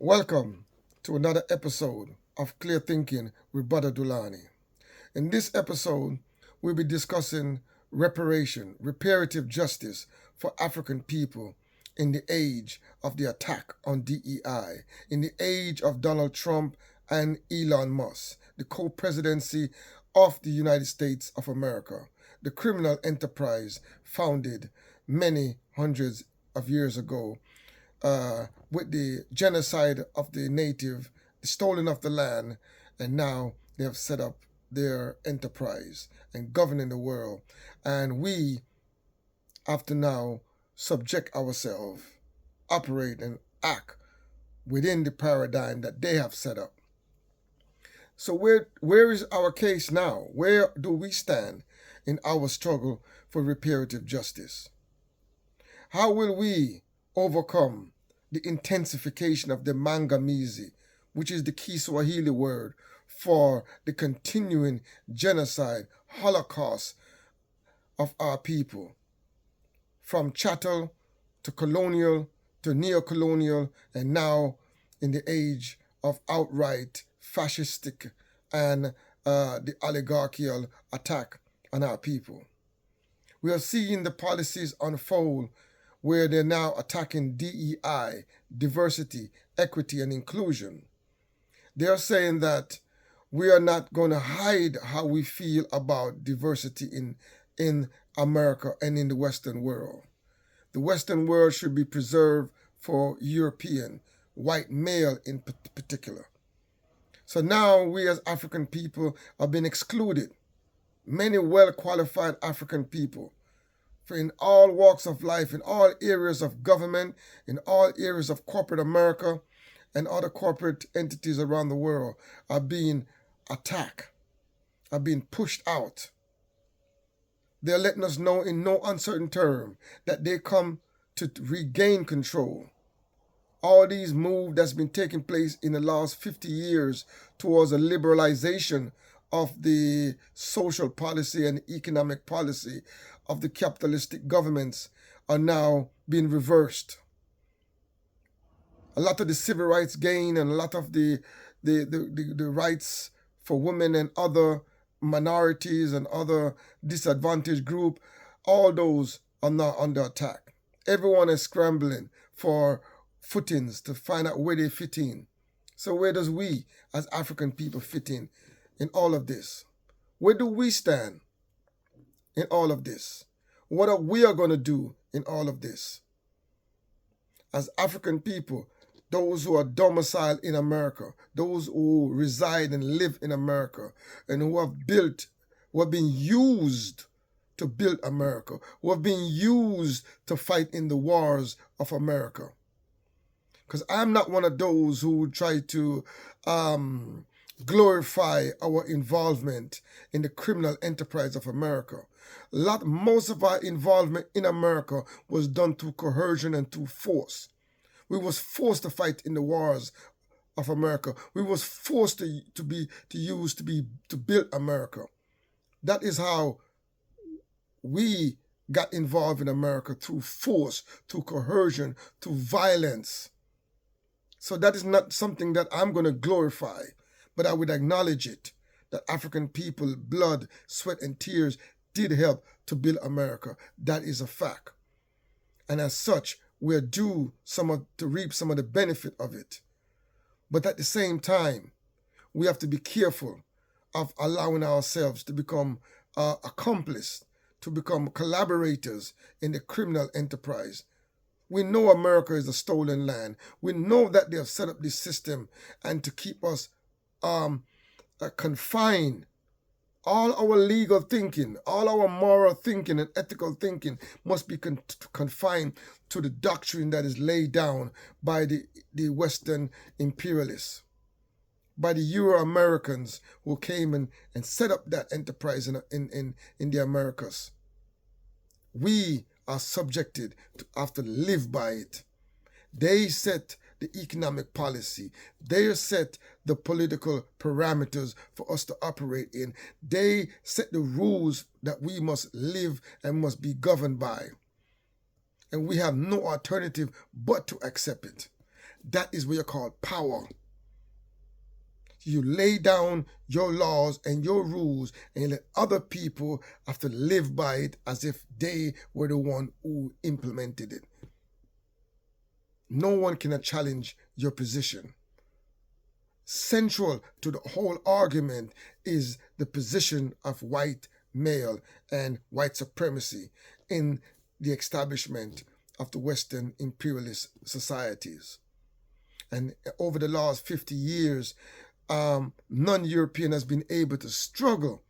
Welcome to another episode of Clear Thinking with Brother Dulani. In this episode, we'll be discussing reparative justice for African people in the age of the attack on D.E.I, in the age of Donald Trump and Elon Musk, the co-presidency of the United States of America, the criminal enterprise founded many hundreds of years ago with the genocide of the native, the stoling of the land, and now they have set up their enterprise and governing the world. And we have to now subject ourselves, operate and act within the paradigm that they have set up. So where is our case now? Where do we stand in our struggle for reparative justice? How will we overcome the intensification of the mangamizi, which is the Kiswahili word for the continuing genocide, holocaust of our people, from chattel to colonial to neo-colonial, and now in the age of outright fascistic and the oligarchical attack on our people. We are seeing the policies unfold where they're now attacking DEI, diversity, equity, and inclusion. They're saying that we are not going to hide how we feel about diversity in America and in the Western world. The Western world should be preserved for European, white male in particular. So now we as African people are being excluded. Many well-qualified African people in all walks of life, in all areas of government, in all areas of corporate America and other corporate entities around the world are being attacked, are being pushed out. They're letting us know in no uncertain term that they come to regain control. All these moves that's been taking place in the last 50 years towards a liberalization of the social policy and economic policy of the capitalistic governments are now being reversed. A lot of the civil rights gain and a lot of the rights for women and other minorities and other disadvantaged group, all those are now under attack. Everyone is scrambling for footings to find out where they fit in. So where does we as African people fit in all of this? Where do we stand in all of this? What are we going to do in all of this? As African people, those who are domiciled in America, those who reside and live in America, and who have been used to build America, who have been used to fight in the wars of America. Because I'm not one of those who try to glorify our involvement in the criminal enterprise of America. Most of our involvement in America was done through coercion and through force. We was forced to fight in the wars of America. We was forced to build America. That is how we got involved in America, through force, through coercion, through violence. So that is not something that I'm going to glorify, but I would acknowledge it, that African people, blood, sweat, and tears did help to build America. That is a fact. And as such, we're due to reap some of the benefit of it. But at the same time, we have to be careful of allowing ourselves to become accomplices, to become collaborators in the criminal enterprise. We know America is a stolen land. We know that they have set up this system and to keep us confined. All our legal thinking, all our moral thinking and ethical thinking must be confined to the doctrine that is laid down by the Western imperialists, by the Euro-Americans who came and set up that enterprise in the Americas. We are subjected to have to live by it. They set the economic policy. They set the political parameters for us to operate in. They set the rules that we must live and must be governed by. And we have no alternative but to accept it. That is what you call power. You lay down your laws and your rules and you let other people have to live by it as if they were the one who implemented it. No one can challenge your position. Central to the whole argument is the position of white male and white supremacy in the establishment of the Western imperialist societies. And over the last 50 years, non-European has been able to struggle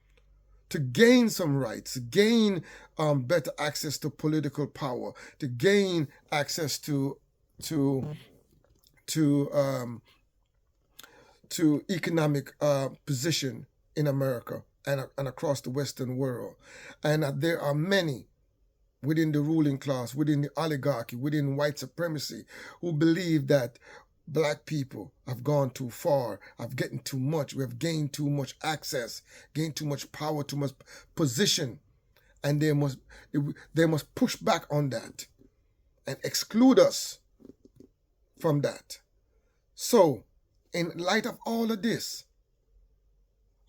to gain some rights, to gain better access to political power, to gain access to economic position in America and across the Western world. And there are many within the ruling class, within the oligarchy, within white supremacy, who believe that Black people have gone too far, have gotten too much, we have gained too much access, gained too much power, too much position, and they must push back on that and exclude us from that. So, in light of all of this,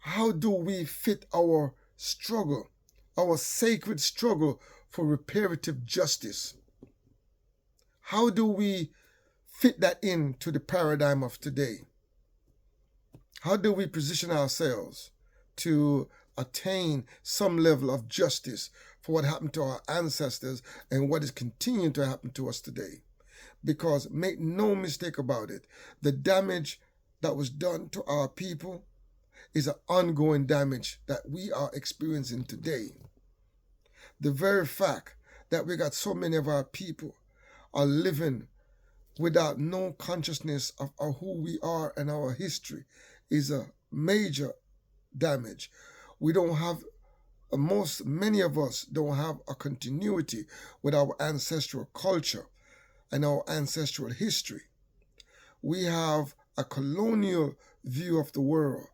how do we fit our struggle, our sacred struggle for reparative justice? How do we fit that into the paradigm of today? How do we position ourselves to attain some level of justice for what happened to our ancestors and what is continuing to happen to us today? Because make no mistake about it, the damage that was done to our people is an ongoing damage that we are experiencing today. The very fact that we got so many of our people are living without no consciousness of who we are and our history is a major damage. We don't have, many of us don't have a continuity with our ancestral culture and our ancestral history. We have a colonial view of the world.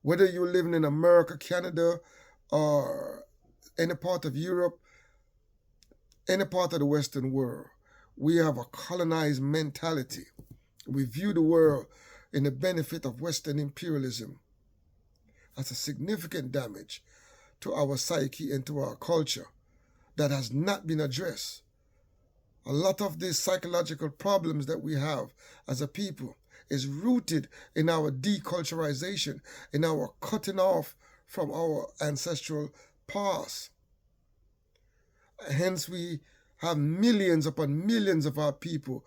Whether you're living in America, Canada, or any part of Europe, any part of the Western world, we have a colonized mentality. We view the world in the benefit of Western imperialism. That's a significant damage to our psyche and to our culture that has not been addressed. A lot of these psychological problems that we have as a people is rooted in our deculturization, in our cutting off from our ancestral past. Hence, we have millions upon millions of our people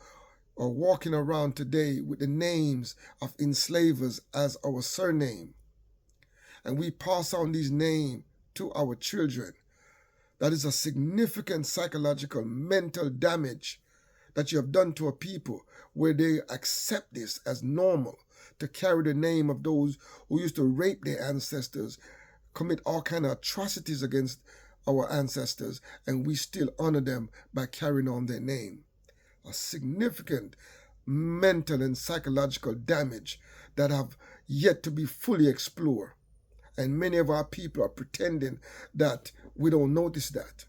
are walking around today with the names of enslavers as our surname. And we pass on these names to our children. That is a significant psychological, mental damage that you have done to a people where they accept this as normal, to carry the name of those who used to rape their ancestors, commit all kind of atrocities against our ancestors, and we still honor them by carrying on their name. A significant mental and psychological damage that have yet to be fully explored. And many of our people are pretending that we don't notice that.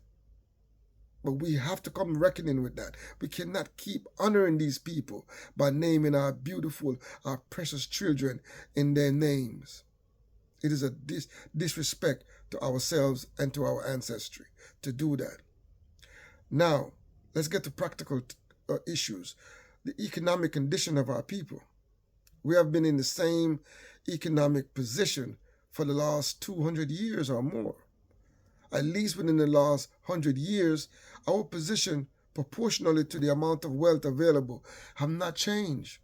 But we have to come reckoning with that. We cannot keep honoring these people by naming our beautiful, our precious children in their names. It is a disrespect to ourselves and to our ancestry to do that. Now, let's get to practical issues. The economic condition of our people. We have been in the same economic position for the last 200 years or more. At least within the last 100 years, our position proportionally to the amount of wealth available have not changed.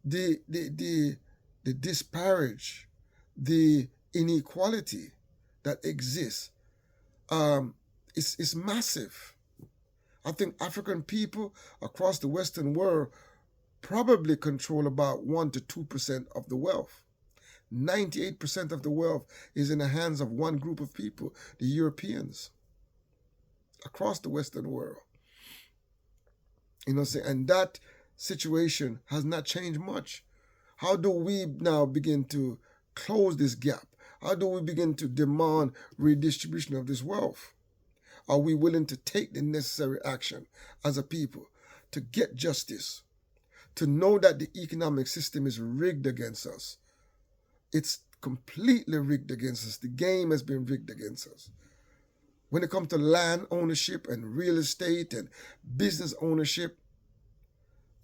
The disparage, the inequality that exists is massive. I think African people across the Western world probably control about 1 to 2% of the wealth. 98% of the wealth is in the hands of one group of people, the Europeans, across the Western world. And that situation has not changed much. How do we now begin to close this gap? How do we begin to demand redistribution of this wealth? Are we willing to take the necessary action as a people to get justice, to know that the economic system is rigged against us. It's completely rigged against us. The game has been rigged against us. When it comes to land ownership and real estate and business ownership,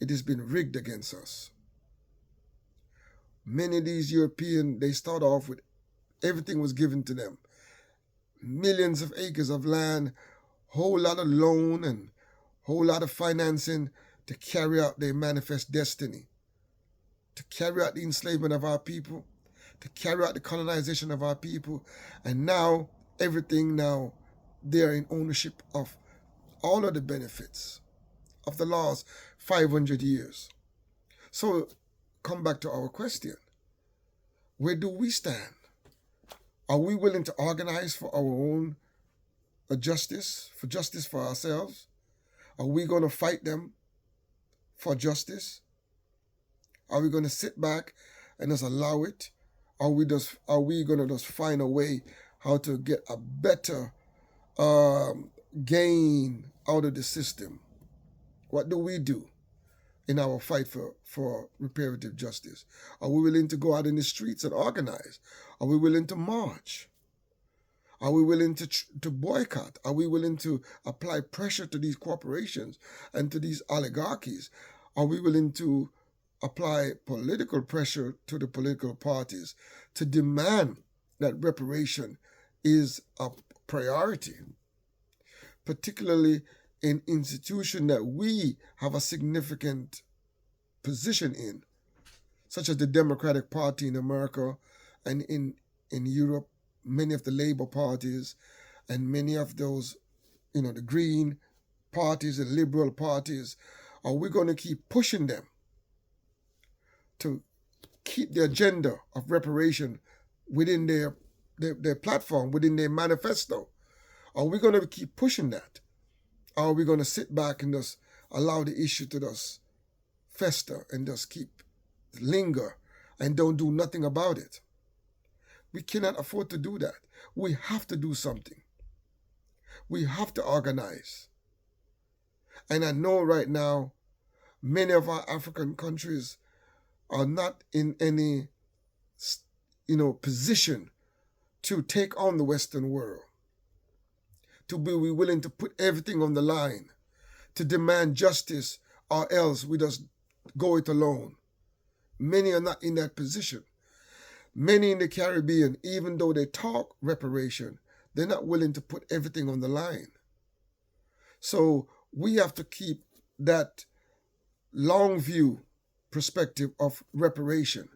it has been rigged against us. Many of these Europeans, they start off with everything was given to them. Millions of acres of land, whole lot of loan and whole lot of financing to carry out their manifest destiny, to carry out the enslavement of our people, to carry out the colonization of our people. And now, everything now, they're in ownership of all of the benefits of the last 500 years. So, come back to our question. Where do we stand? Are we willing to organize for our own justice for ourselves? Are we going to fight them for justice? Are we going to sit back and just allow it? Are we going to just find a way how to get a better gain out of the system? What do we do in our fight for reparative justice? Are we willing to go out in the streets and organize? Are we willing to march? Are we willing to boycott? Are we willing to apply pressure to these corporations and to these oligarchies? Are we willing to apply political pressure to the political parties to demand that reparation is a priority, particularly in institutions that we have a significant position in, such as the Democratic Party in America and in Europe, many of the Labour parties and many of those, the Green parties and Liberal parties. Are we going to keep pushing them to keep the agenda of reparation within their platform, within their manifesto? Are we going to keep pushing that? Or are we going to sit back and just allow the issue to just fester and just keep linger and don't do nothing about it? We cannot afford to do that. We have to do something. We have to organize. And I know right now, many of our African countries are not in any, position to take on the Western world, to be willing to put everything on the line, to demand justice, or else we just go it alone. Many are not in that position. Many in the Caribbean, even though they talk reparation, they're not willing to put everything on the line. So we have to keep that long view perspective of reparation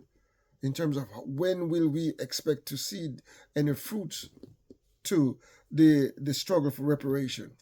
in terms of when will we expect to see any fruits to the struggle for reparation.